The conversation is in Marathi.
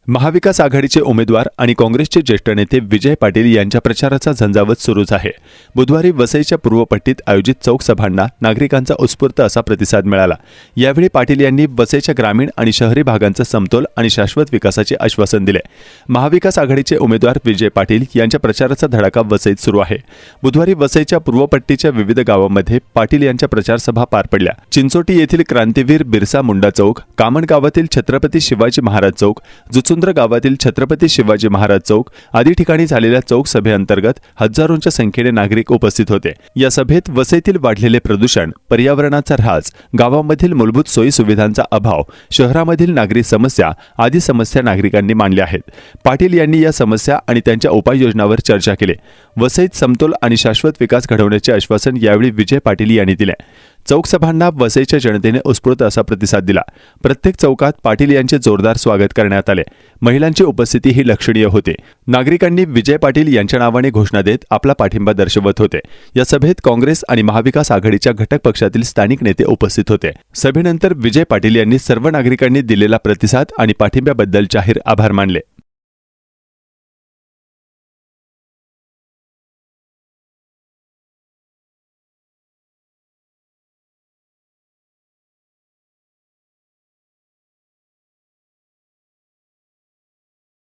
महाविकास आघाडीचे उमेदवार आणि काँग्रेसचे ज्येष्ठ नेते विजय पाटील यांच्या प्रचाराचा झंझावत सुरूच आहे। बुधवारी वसईच्या पूर्वपट्टीत आयोजित चौक सभांना नागरिकांचा उत्स्फूर्त असा प्रतिसाद मिळाला। यावेळी पाटील यांनी वसईच्या ग्रामीण आणि शहरी भागांचा समतोल आणि शाश्वत विकासाचे आश्वासन दिले। महाविकास आघाडीचे उमेदवार विजय पाटील यांच्या प्रचाराचा धडाका वसईत सुरू आहे। बुधवारी वसईच्या पूर्वपट्टीच्या विविध गावांमध्ये पाटील यांच्या प्रचार सभा पार पडल्या। चिंचोटी येथील क्रांतीवीर बिरसा मुंडा चौक, कामण गावातील छत्रपती शिवाजी महाराज चौक, जुचुंद्र गावातील छत्रपती शिवाजी महाराज चौक आदी ठिकाणी झालेल्या चौक सभेअंतर्गत हजारोंच्या संख्येने नागरिक उपस्थित होते। या सभेत वसईतील वाढलेले प्रदूषण, पर्यावरणाचा ऱ्हास, गावांमधील मूलभूत सोयी सुविधांचा अभाव, शहरामधील नागरी समस्या आदी समस्या नागरिकांनी मांडल्या आहेत। पाटील यांनी या समस्या आणि त्यांच्या उपाययोजनांवर चर्चा केली। वसईत समतोल आणि शाश्वत विकास घडवण्याचे आश्वासन यावेळी विजय पाटील यांनी दिले। चौक सभांना वसईच्या जनतेने उत्स्फूर्त असा प्रतिसाद दिला। प्रत्येक चौकात पाटील यांचे जोरदार स्वागत करण्यात आले। महिलांची उपस्थिती ही लक्षणीय होती। नागरिकांनी विजय पाटील यांच्या नावाने घोषणा देत आपला पाठिंबा दर्शवत होते। या सभेत काँग्रेस आणि महाविकास आघाडीच्या घटक पक्षातील स्थानिक नेते उपस्थित होते। सभेनंतर विजय पाटील यांनी सर्व नागरिकांनी दिलेला प्रतिसाद आणि पाठिंब्याबद्दल जाहीर आभार मानले।